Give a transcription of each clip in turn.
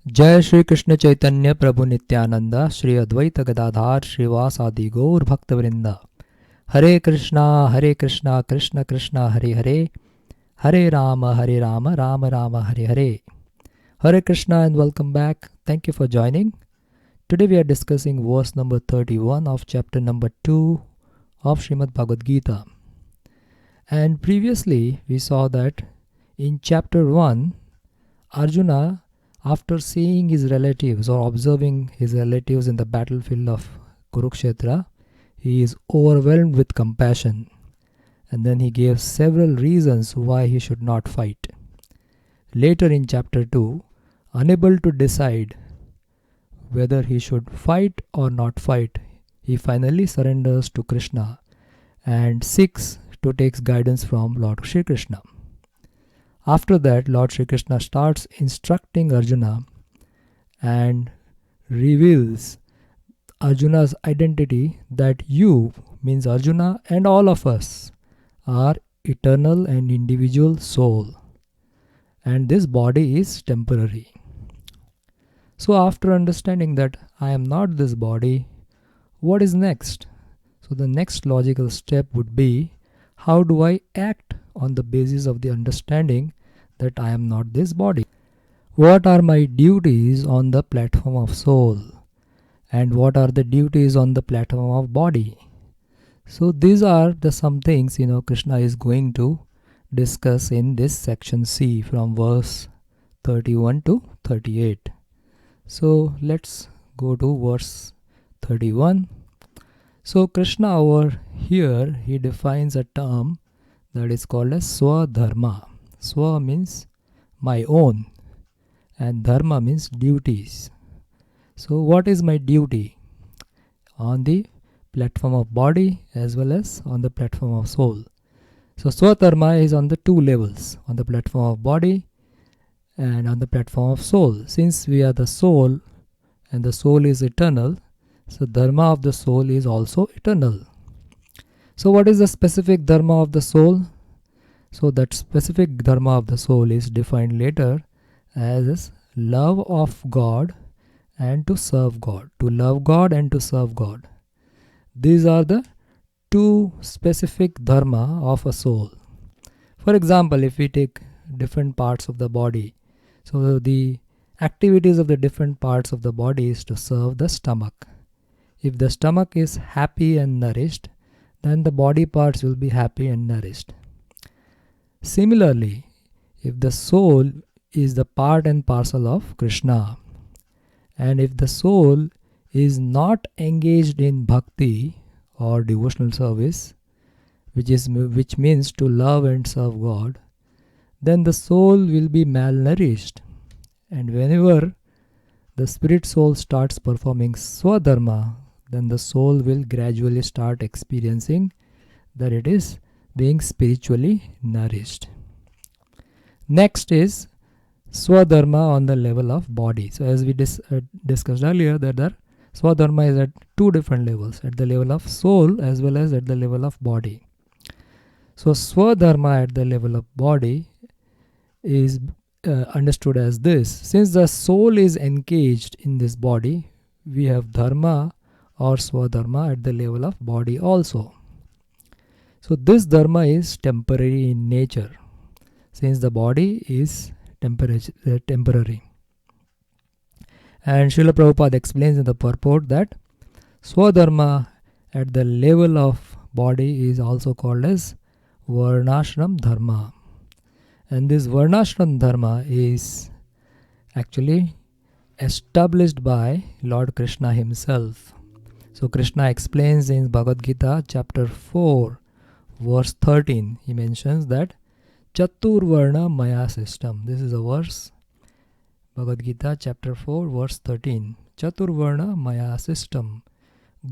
जय श्री कृष्ण चैतन्य प्रभु नित्यानंद श्री अद्वैत गदाधार श्रीवासादि गौर भक्त वृंद। हरे कृष्णा कृष्ण कृष्ण हरे हरे, हरे Ram Ram Ram Hare Hare. Hare Krishna and welcome back. Thank you for joining. Today we are discussing verse number 31 of chapter number 2 of Srimad Bhagavad Gita. And previously we saw that in chapter 1, Arjuna, after seeing his relatives or observing his relatives in the battlefield of Kurukshetra, he is overwhelmed with compassion. And then he gave several reasons why he should not fight. Later in chapter 2, unable to decide whether he should fight or not fight, he finally surrenders to Krishna and seeks to take guidance from Lord Shri Krishna. After that, Lord Shri Krishna starts instructing Arjuna and reveals Arjuna's identity, that you, means Arjuna, and all of us are eternal and individual soul, and this body is temporary. So after understanding that I am not this body, what is next? So the next logical step would be, how do I act on the basis of the understanding that I am not this body? What are my duties on the platform of soul? And what are the duties on the platform of body? So these are the some things Krishna is going to discuss in this section C from verse 31 to 38. So let's go to verse 31. So Krishna over here, he defines a term that is called as Swadharma. Swa means my own and Dharma means duties. So what is my duty on the platform of body as well as on the platform of soul? So Swadharma is on the two levels, on the platform of body and on the platform of soul. Since we are the soul and the soul is eternal, so dharma of the soul is also eternal. So what is the specific dharma of the soul? So that specific dharma of the soul is defined later as love of God and to serve God. To love God and to serve God. These are the two specific dharma of a soul. For example, if we take different parts of the body, so the activities of the different parts of the body is to serve the stomach. If the stomach is happy and nourished, then the body parts will be happy and nourished. Similarly, if the soul is the part and parcel of Krishna, and if the soul is not engaged in bhakti or devotional service, which means to love and serve God, then the soul will be malnourished. And whenever the spirit soul starts performing Swadharma, then the soul will gradually start experiencing that it is being spiritually nourished. Next is Swadharma on the level of body. So as we discussed earlier, that Swadharma is at two different levels, at the level of soul as well as at the level of body. So Swadharma at the level of body is understood as this. Since the soul is engaged in this body, we have dharma or Swadharma at the level of body also. So this dharma is temporary in nature, since the body is temporary. And Srila Prabhupada explains in the purport that Swadharma at the level of body is also called as Varnashram Dharma. And this Varnashram Dharma is actually established by Lord Krishna himself. So Krishna explains in Bhagavad Gita chapter 4 verse 13, he mentions that Chaturvarna Maya system. This is a verse, Bhagavad Gita chapter 4 verse 13. Chaturvarna Maya system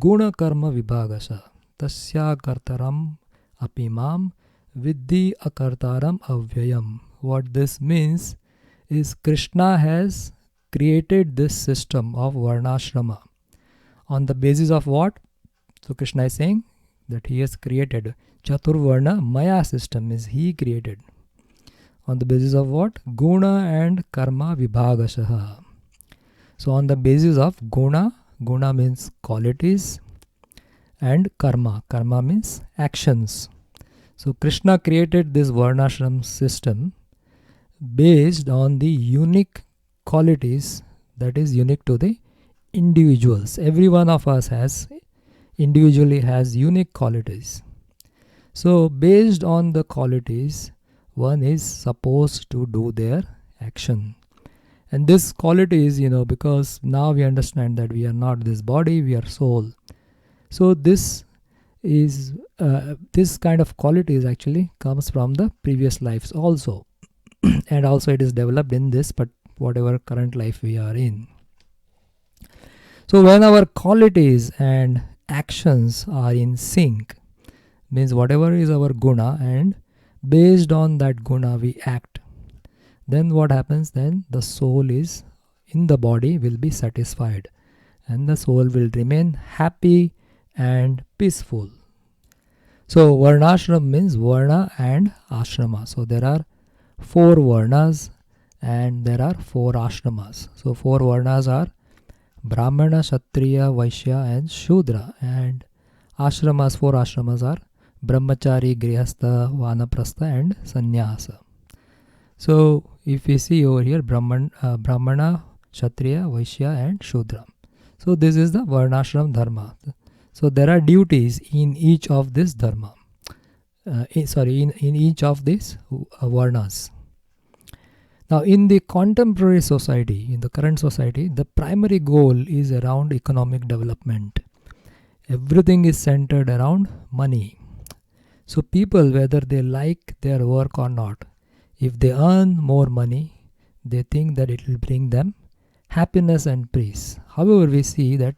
Guna Karma Vibhagasa Tasya Kartaram Apimam Vidhi Akartaram Avyayam. What this means is Krishna has created this system of Varnashrama. On the basis of what? So Krishna is saying that he has created Chaturvarna Maya system, is he created. On the basis of what? Guna and Karma Vibhagashaha. So on the basis of guna, guna means qualities, and karma, karma means actions. So Krishna created this varnashram system based on the unique qualities that is unique to the individuals. Every one of us has individually has unique qualities. So based on the qualities, one is supposed to do their action. And this quality is, because now we understand that we are not this body, we are soul. So this is this kind of qualities actually comes from the previous lives also. And also it is developed in this, but whatever current life we are in. So when our qualities and actions are in sync, means whatever is our guna, and based on that guna we act, then what happens? Then the soul is in the body will be satisfied, and the soul will remain happy and peaceful. So varnashram means varna and ashrama. So there are 4 varnas and there are 4 ashramas. So 4 varnas are Brahmana, Kshatriya, Vaishya and Shudra, and ashramas, 4 ashramas are Brahmachari, Grihastha, Vanaprastha and Sannyasa. So if we see over here, Brahmana, Kshatriya, Vaishya and Shudra. So this is the varnashram dharma. So there are duties in each of this dharma. In each of these varnas. Now in the contemporary society, in the current society, the primary goal is around economic development. Everything is centered around money. So people, whether they like their work or not, if they earn more money, they think that it will bring them happiness and peace. However, we see that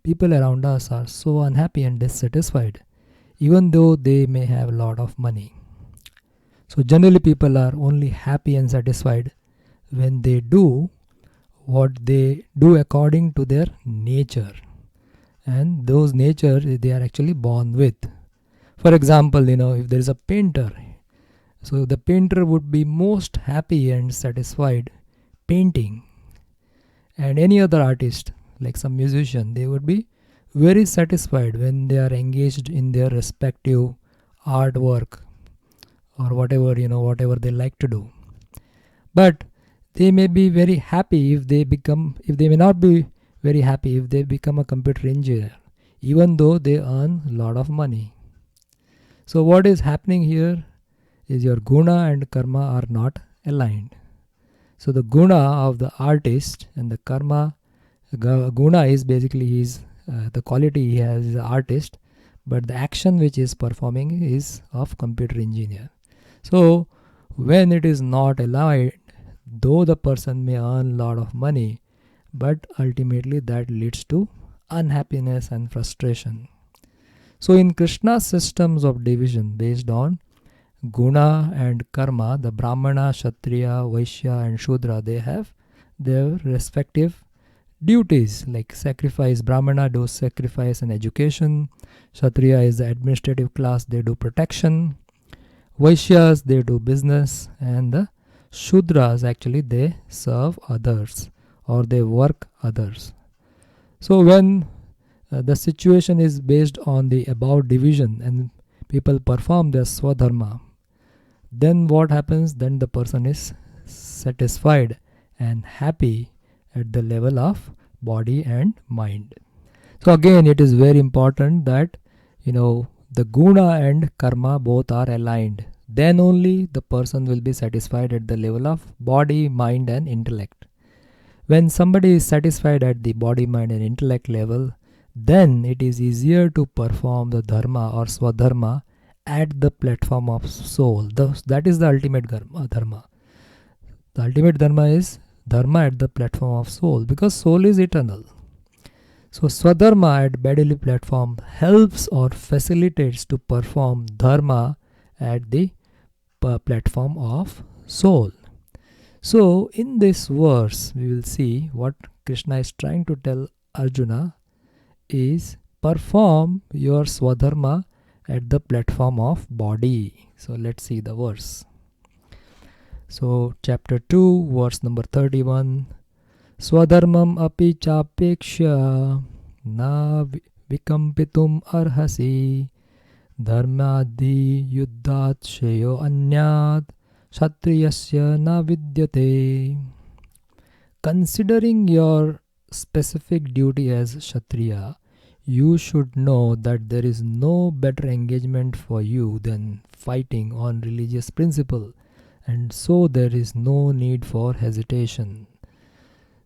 people around us are so unhappy and dissatisfied, even though they may have a lot of money. So generally people are only happy and satisfied when they do what they do according to their nature. And those nature they are actually born with. For example, if there is a painter, so the painter would be most happy and satisfied painting. And any other artist, like some musician, they would be very satisfied when they are engaged in their respective artwork or whatever they like to do. But they may be very happy if they may not be very happy if they become a computer engineer, even though they earn a lot of money. So what is happening here is your guna and karma are not aligned. So the guna of the artist and the karma, guna is basically the quality he has is an artist, but the action which is performing is of computer engineer. So when it is not aligned, though the person may earn a lot of money, but ultimately that leads to unhappiness and frustration. So in Krishna's systems of division based on guna and karma, the Brahmana, Kshatriya, Vaishya and Shudra, they have their respective duties like sacrifice. Brahmana does sacrifice and education. Kshatriya is the administrative class, they do protection. Vaishyas, they do business. And the Shudras, actually they serve others or they work others. So when the situation is based on the above division and people perform their swadharma, then what happens? Then the person is satisfied and happy at the level of body and mind. So again, it is very important that the guna and karma both are aligned. Then only the person will be satisfied at the level of body, mind and intellect. When somebody is satisfied at the body, mind and intellect level, then it is easier to perform the dharma or swadharma at the platform of soul. That is the ultimate dharma. The ultimate dharma is dharma at the platform of soul, because soul is eternal. So swadharma at bodily platform helps or facilitates to perform dharma at the platform of soul. So in this verse we will see what Krishna is trying to tell Arjuna is perform your swadharma at the platform of body. So let's see the verse. So chapter 2 verse number 31. Swadharmam api chapeksha na vikampitum arhasi dharmadhi yuddhat shreyo anyat kshatriyasya na vidyate. Considering your specific duty as Kshatriya, you should know that there is no better engagement for you than fighting on religious principle, and so there is no need for hesitation.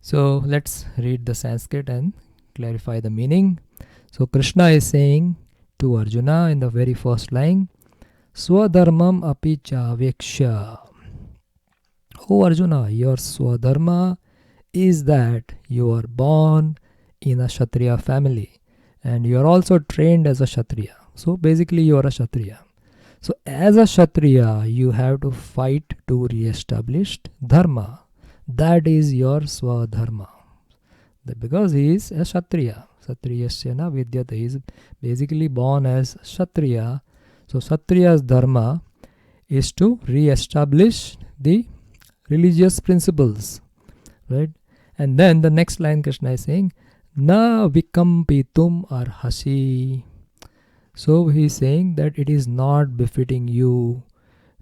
So let's read the Sanskrit and clarify the meaning. So Krishna is saying to Arjuna in the very first line, Swadharmam api chaveksha. O Arjuna, your Swadharma is that you are born in a Kshatriya family and you are also trained as a Kshatriya. So basically you are a Kshatriya. So as a Kshatriya, you have to fight to re-establish Dharma. That is your Swadharma. Because he is a Kshatriya. Kshatriyasya na vidyate. He is basically born as Kshatriya. So Kshatriya's Dharma is to re-establish the religious principles. Right? And then the next line Krishna is saying, Na vikampitum arhasi. So he is saying that it is not befitting you.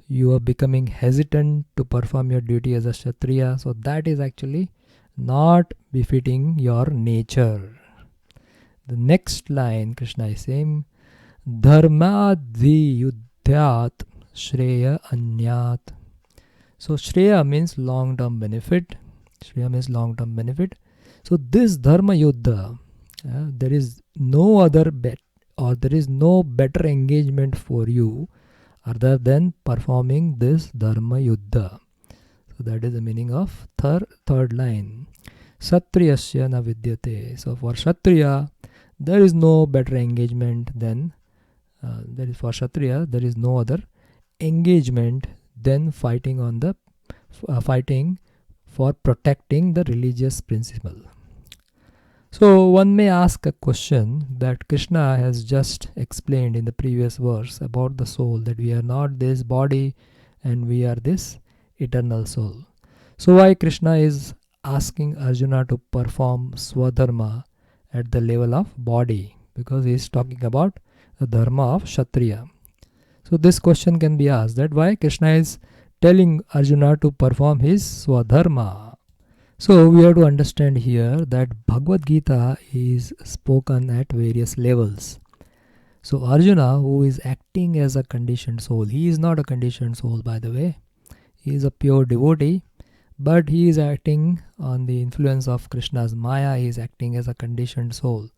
You are becoming hesitant to perform your duty as a Kshatriya. So that is actually not befitting your nature. The next line Krishna is saying, Dharmadhi yuddhyat shreya anyat. So Shreya means long-term benefit. Shreya means long-term benefit. So this Dharma Yuddha, there is no other bet or there is no better engagement for you other than performing this Dharma Yuddha. So that is the meaning of third line. Satriyasya na vidyate. So for Kshatriya, there is no better engagement than, for Kshatriya, there is no other engagement than fighting for protecting the religious principle. So one may ask a question that Krishna has just explained in the previous verse about the soul, that we are not this body and we are this eternal soul. So why Krishna is asking Arjuna to perform Swadharma at the level of body? Because he is talking about the Dharma of Kshatriya. So this question can be asked, that why Krishna is telling Arjuna to perform his Swadharma. So we have to understand here that Bhagavad Gita is spoken at various levels. So Arjuna, who is acting as a conditioned soul, he is not a conditioned soul, by the way. He is a pure devotee, but he is acting on the influence of Krishna's Maya. He is acting as a conditioned soul.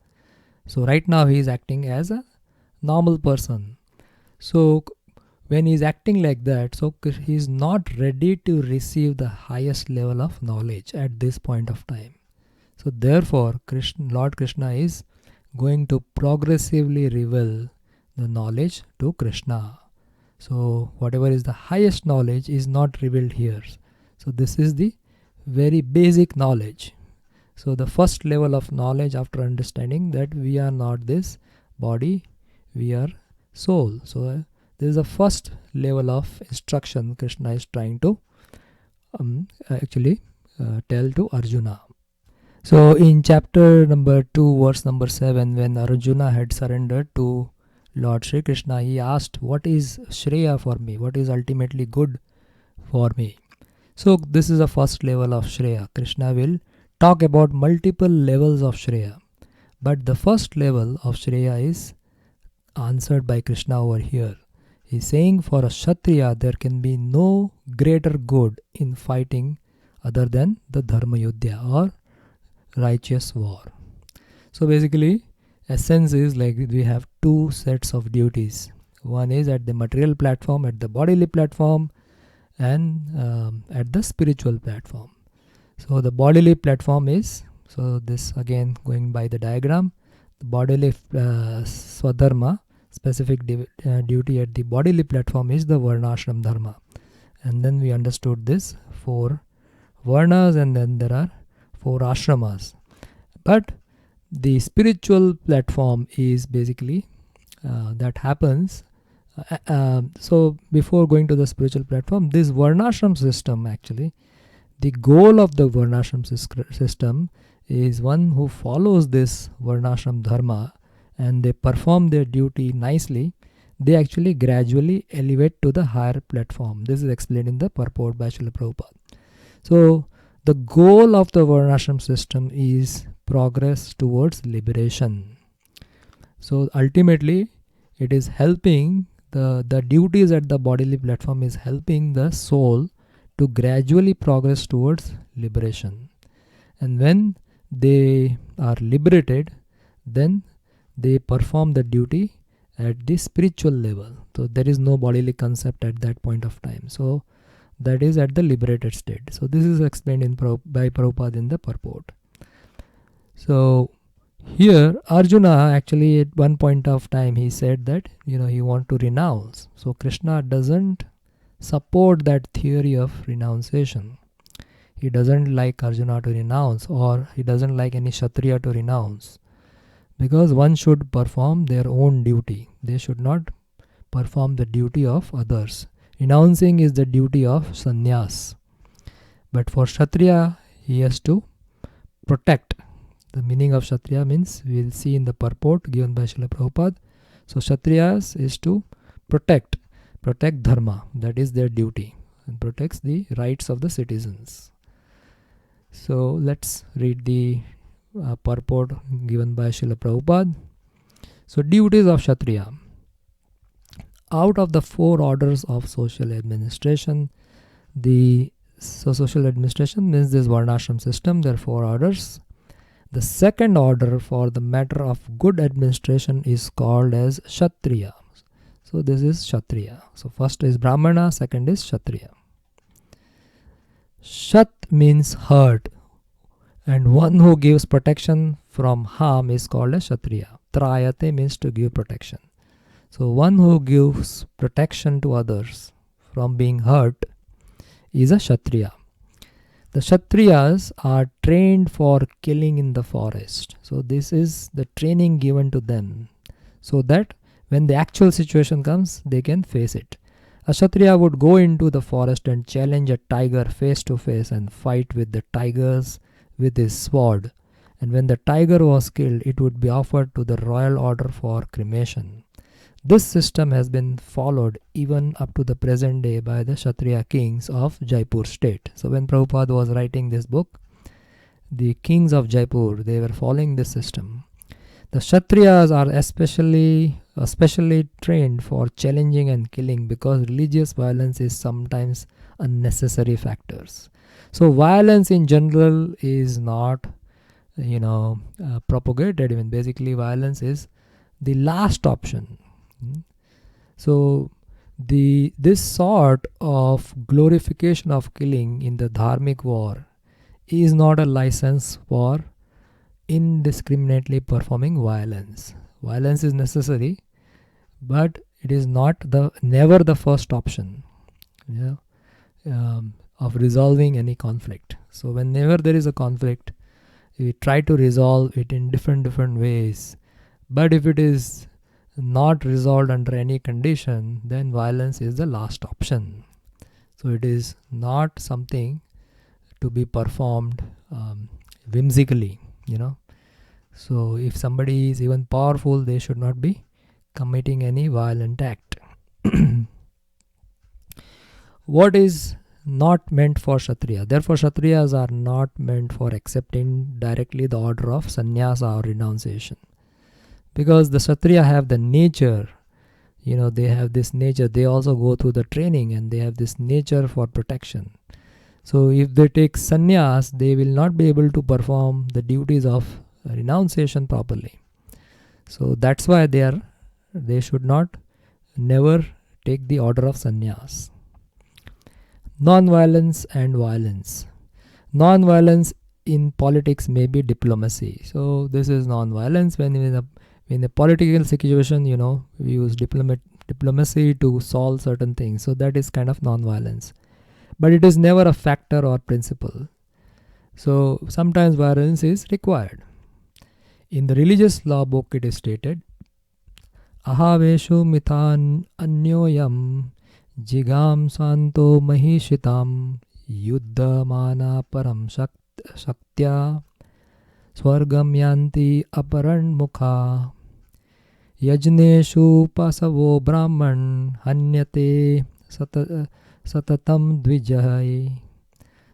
So right now he is acting as a normal person. So when he is acting like that, so he is not ready to receive the highest level of knowledge at this point of time. So therefore, Lord Krishna is going to progressively reveal the knowledge to Krishna. So whatever is the highest knowledge is not revealed here. So this is the very basic knowledge. So the first level of knowledge after understanding that we are not this body, we are soul. So this is the first level of instruction Krishna is trying to tell to Arjuna. So in chapter number 2, verse number 7, when Arjuna had surrendered to Lord Shri Krishna, he asked, what is Shreya for me? What is ultimately good for me? So this is the first level of Shreya. Krishna will talk about multiple levels of Shreya. But the first level of Shreya is answered by Krishna over here. He is saying for a Kshatriya, there can be no greater good in fighting other than the Dharma Yuddha or righteous war. So basically, essence is like we have two sets of duties. One is at the material platform, at the bodily platform, and at the spiritual platform. So the bodily platform is, so this again going by the diagram, the bodily Swadharma, specific duty at the bodily platform is the Varnashram Dharma. And then we understood this 4 Varnas and then there are 4 Ashramas. But the spiritual platform is basically that happens. So before going to the spiritual platform, this Varnashram system actually, The goal of the Varnashram system is one who follows this Varnashram dharma and they perform their duty nicely, they actually gradually elevate to the higher platform. This is explained in the purport by Srila Prabhupada. So the goal of the Varnashram system is progress towards liberation. So ultimately it is helping the duties at the bodily platform is helping the soul to gradually progress towards liberation. And when they are liberated, then they perform the duty at the spiritual level. So there is no bodily concept at that point of time. So that is at the liberated state. So this is explained by Prabhupada in the purport. So here Arjuna actually at one point of time he said that he want to renounce. So Krishna doesn't support that theory of renunciation. He doesn't like Arjuna to renounce, or he doesn't like any Kshatriya to renounce, because one should perform their own duty. They should not perform the duty of others. Renouncing is the duty of sannyas. But for Kshatriya, he has to protect. The meaning of Kshatriya means we will see in the purport given by Srila Prabhupada. So Kshatriyas is to protect dharma. That is their duty, and protects the rights of the citizens. So let's read the purport given by Srila Prabhupada. So duties of Kshatriya. Out of the 4 orders of social administration, social administration means this Varnashram system, there are 4 orders. The second order for the matter of good administration is called as Kshatriya. So this is Kshatriya. So first is Brahmana, second is Kshatriya. Shat means hurt, and one who gives protection from harm is called a Kshatriya. Trayate means to give protection. So one who gives protection to others from being hurt is a Kshatriya. The Kshatriyas are trained for killing in the forest. So this is the training given to them, so that when the actual situation comes, they can face it. A Kshatriya would go into the forest and challenge a tiger face to face and fight with the tigers with his sword. And when the tiger was killed, it would be offered to the royal order for cremation. This system has been followed even up to the present day by the Kshatriya kings of Jaipur state. So when Prabhupada was writing this book, the kings of Jaipur, they were following this system. The Kshatriyas are especially trained for challenging and killing, because religious violence is sometimes unnecessary factors. So violence in general is not propagated. Even basically violence is the last option. So this sort of glorification of killing in the dharmic war is not a license for indiscriminately performing violence. Violence is necessary, but it is never the first option of resolving any conflict. So whenever there is a conflict, we try to resolve it in different ways. But if it is not resolved under any condition, then violence is the last option. So it is not something to be performed whimsically. So if somebody is even powerful, they should not be committing any violent act. What is not meant for Kshatriya? Therefore Kshatriyas are not meant for accepting directly the order of sannyasa or renunciation, because the Kshatriya have the nature, they have this nature. They also go through the training and they have this nature for protection. So if they take sannyas, they will not be able to perform the duties of renunciation properly. So that's why they should never take the order of sannyas. Non-violence and violence. Non-violence in politics may be diplomacy. So this is non-violence. When in a political situation, we use diplomacy to solve certain things. So that is kind of non-violence. But it is never a factor or principle. So sometimes violence is required. In the religious law book, it is stated, Ahaveshu mithan anyoyam jigam santo mahishitam yuddhamana param shaktya swargam yanti aparan mukha yajneshu pasavo brahman hanyate satatam dvijai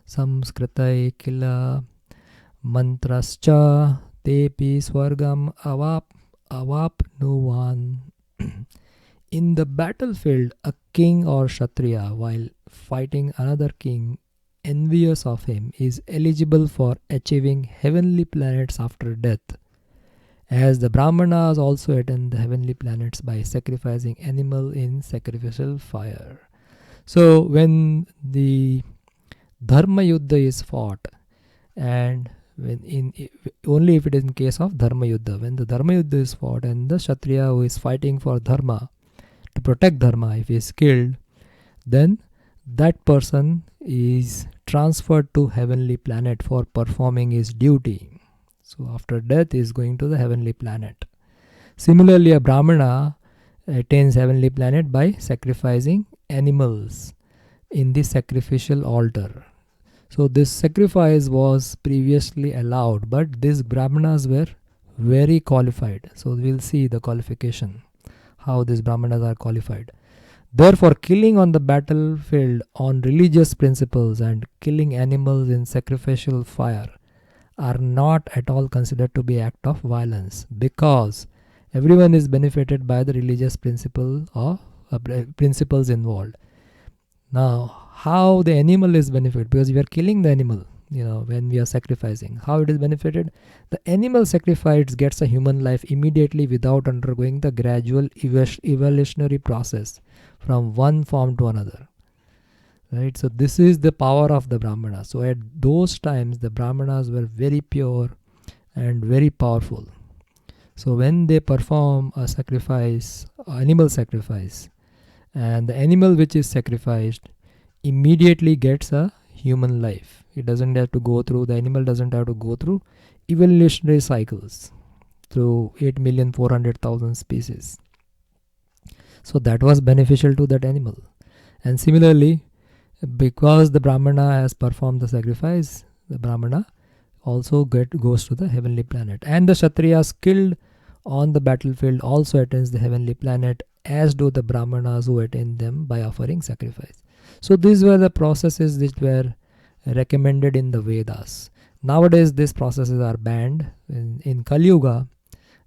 samskritai kila mantrascha tepi swargam avapnuvan. In the battlefield, a king or kshatriya, while fighting another king envious of him, is eligible for achieving heavenly planets after death, as the Brahmanas also attain the heavenly planets by sacrificing animal in sacrificial fire. So when the Dharma Yuddha is fought, and only if it is in case of Dharma Yuddha, when the Dharma Yuddha is fought and the Kshatriya who is fighting for Dharma, to protect Dharma, if he is killed, then that person is transferred to heavenly planet for performing his duty. So after death he is going to the heavenly planet. Similarly, a Brahmana attains heavenly planet by sacrificing animals in the sacrificial altar. So this sacrifice was previously allowed, but these Brahmanas were very qualified. So we'll see the qualification, how these Brahmanas are qualified. Therefore, killing on the battlefield on religious principles and killing animals in sacrificial fire are not at all considered to be act of violence, because everyone is benefited by the religious principles involved. Now, how the animal is benefited? Because we are killing the animal, when we are sacrificing. How it is benefited? The animal sacrifice gets a human life immediately without undergoing the gradual evolutionary process from one form to another. Right? So this is the power of the Brahmanas. So at those times, the Brahmanas were very pure and very powerful. So when they perform a sacrifice, animal sacrifice, and the animal which is sacrificed immediately gets a human life. The animal doesn't have to go through evolutionary cycles through 8,400,000 species. So that was beneficial to that animal. And similarly, because the Brahmana has performed the sacrifice, the Brahmana also goes to the heavenly planet. And the Kshatriyas killed on the battlefield also attains the heavenly planet, as do the Brahmanas who attain them by offering sacrifice. So these were the processes which were recommended in the Vedas. Nowadays these processes are banned. In Kali Yuga,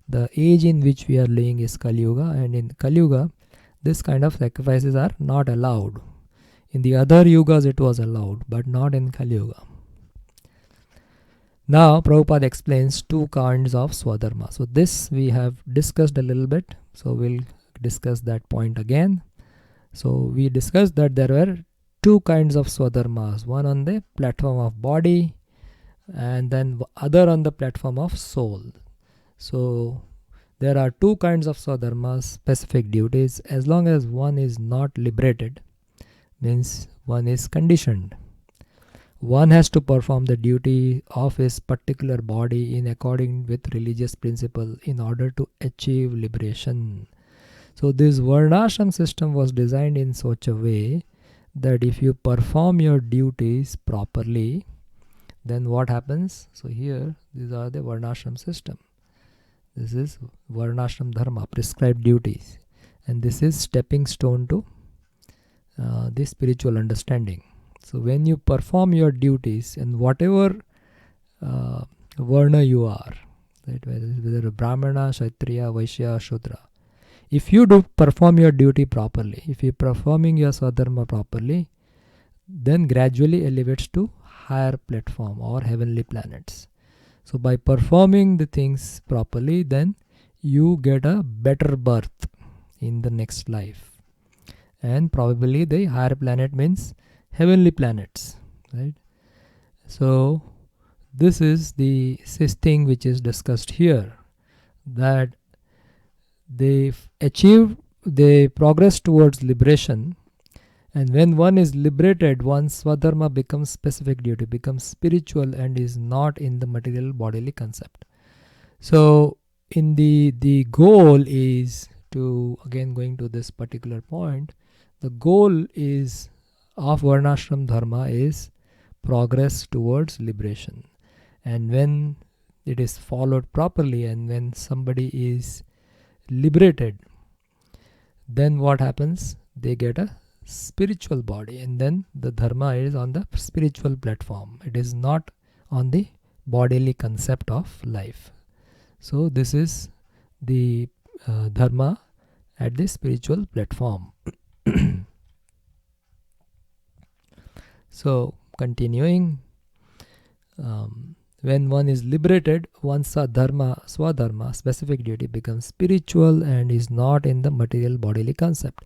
the age in which we are living is Kali Yuga, and in Kali Yuga this kind of sacrifices are not allowed. In the other yugas it was allowed, but not in Kali Yuga. Now Prabhupada explains two kinds of Swadharma. So this we have discussed a little bit, so we'll discuss that point again. So we discussed that there were two kinds of Swadharmas, one on the platform of body and then other on the platform of soul. So there are two kinds of Swadharmas, specific duties, as long as one is not liberated, means one is conditioned. One has to perform the duty of his particular body in accordance with religious principle in order to achieve liberation. So this Varnashram system was designed in such a way that if you perform your duties properly, then what happens? So here, these are the Varnashram system. This is Varnashram Dharma, prescribed duties. And this is stepping stone to the spiritual understanding. So when you perform your duties in whatever Varna you are, right, whether Brahmana, Kshatriya, Vaishya, Shudra, if you do perform your duty properly, if you are performing your Swadharma properly, then gradually elevates to higher platform or heavenly planets. So by performing the things properly, then you get a better birth in the next life. And probably the higher planet means heavenly planets, right? So this is the thing which is discussed here, that they progress towards liberation, and when one is liberated, one's Swadharma becomes specific duty, becomes spiritual and is not in the material bodily concept. So in the goal is to, again going to this particular point, the goal is of Varnashram Dharma is progress towards liberation. And when it is followed properly, and when somebody is liberated, then what happens? They get a spiritual body, and then the dharma is on the spiritual platform. It is not on the bodily concept of life. So this is the dharma at the spiritual platform. So continuing, when one is liberated, one's swadharma, specific duty, becomes spiritual and is not in the material bodily concept.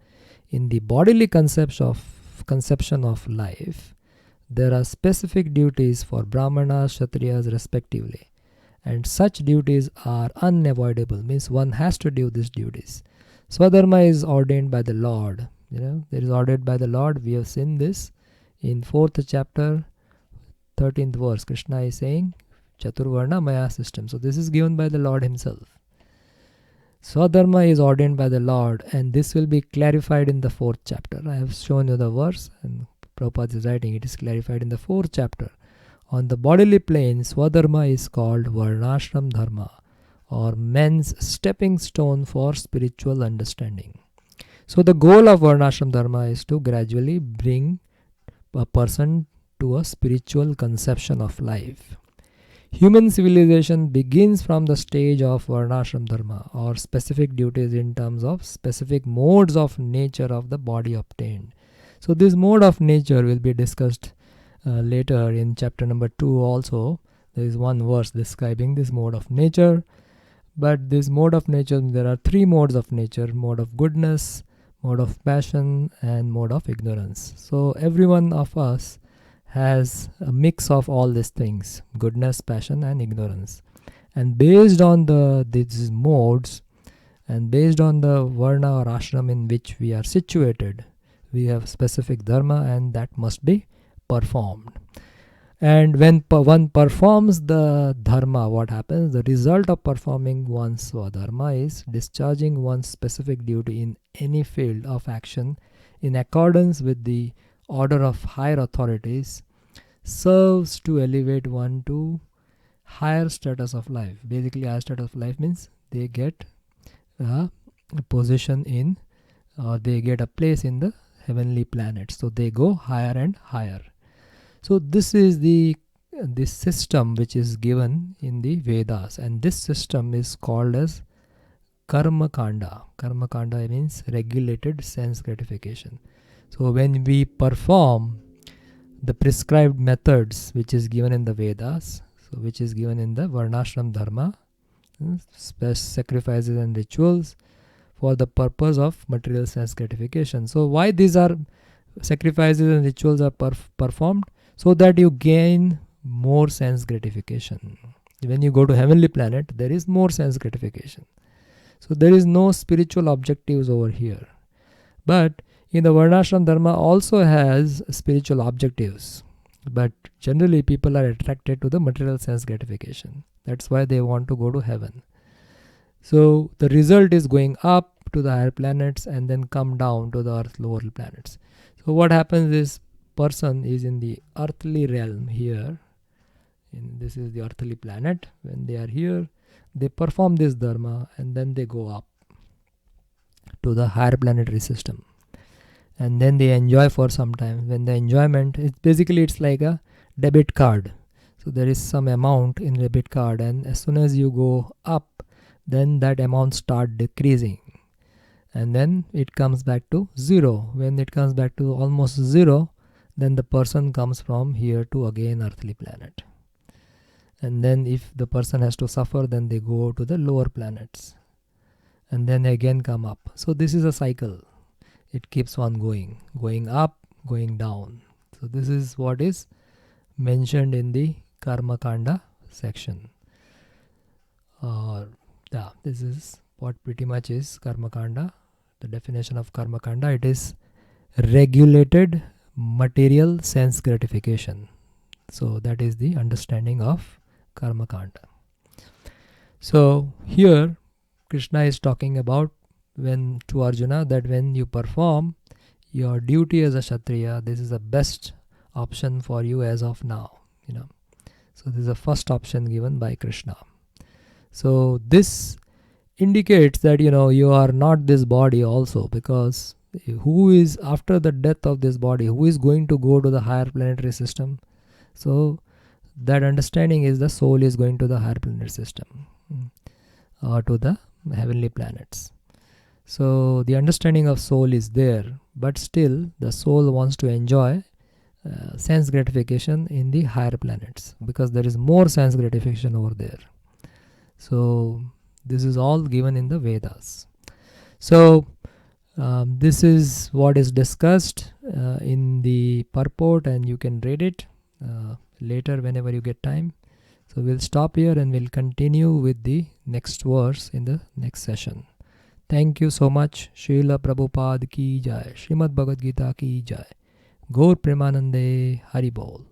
In the bodily conception of life, there are specific duties for brahmanas, kshatriyas respectively, and such duties are unavoidable, means one has to do these duties. Swadharma is ordained by the Lord. There is ordained by the Lord. We have seen this in 4th chapter, 13th verse. Krishna is saying Chaturvarna Maya system. So this is given by the Lord himself. Swadharma is ordained by the Lord, and this will be clarified in the 4th chapter. I have shown you the verse, and Prabhupada is writing, it is clarified in the 4th chapter. On the bodily plane, Swadharma is called Varnashram Dharma, or men's stepping stone for spiritual understanding. So the goal of Varnashram Dharma is to gradually bring a person to a spiritual conception of life. Human civilization begins from the stage of Varnashram Dharma, or specific duties in terms of specific modes of nature of the body obtained. So this mode of nature will be discussed later in chapter number 2 also. There is one verse describing this mode of nature. But this mode of nature, there are 3 modes of nature: mode of goodness, mode of passion, and mode of ignorance. So every one of us has a mix of all these things: goodness, passion, and ignorance. And based on these modes, and based on the varna or ashram in which we are situated, we have specific dharma, and that must be performed. And when one performs the dharma, what happens? The result of performing one's swadharma is discharging one's specific duty in any field of action in accordance with the order of higher authorities, serves to elevate one to higher status of life. Basically, higher status of life means they get a position in, or they get a place in the heavenly planets. So they go higher and higher. So this is this system which is given in the Vedas, and this system is called as Karma Kanda. Karma Kanda means regulated sense gratification. So when we perform the prescribed methods which is given in the Vedas, so which is given in the Varnashram Dharma, sacrifices and rituals for the purpose of material sense gratification. So why these are sacrifices and rituals are performed? So that you gain more sense gratification. When you go to heavenly planet, there is more sense gratification. So there is no spiritual objectives over here. But in the Varnashram Dharma also has spiritual objectives. But generally people are attracted to the material sense gratification. That's why they want to go to heaven. So the result is going up to the higher planets and then come down to the earth lower planets. So what happens is, person is in the earthly realm here, this is the earthly planet. When they are here, they perform this dharma, and then they go up to the higher planetary system, and then they enjoy for some time. When the enjoyment, it's like a debit card. So there is some amount in debit card, and as soon as you go up, then that amount start decreasing, and then it comes back to zero. When it comes back to almost zero, then the person comes from here to again earthly planet. And then if the person has to suffer, then they go to the lower planets, and then again come up. So this is a cycle. It keeps on going up, going down. So this is what is mentioned in the Karma Kanda section. This is what pretty much is Karma Kanda. The definition of Karma Kanda, it is regulated material sense gratification. So that is the understanding of Karma Kanda. So here Krishna is talking about to Arjuna that when you perform your duty as a Kshatriya, this is the best option for you as of now. So this is the first option given by Krishna. So this indicates that you are not this body also, because who is after the death of this body, who is going to go to the higher planetary system? So that understanding is the soul is going to the higher planetary system, or to the heavenly planets. So the understanding of soul is there, but still the soul wants to enjoy sense gratification in the higher planets, because there is more sense gratification over there. So this is all given in the Vedas. So this is what is discussed in the purport, and you can read it later whenever you get time. So we'll stop here and we'll continue with the next verse in the next session. Thank you so much. Srila Prabhupada ki jai. Srimad Bhagavad Gita ki jai. Gaur Premanande Hari Bol.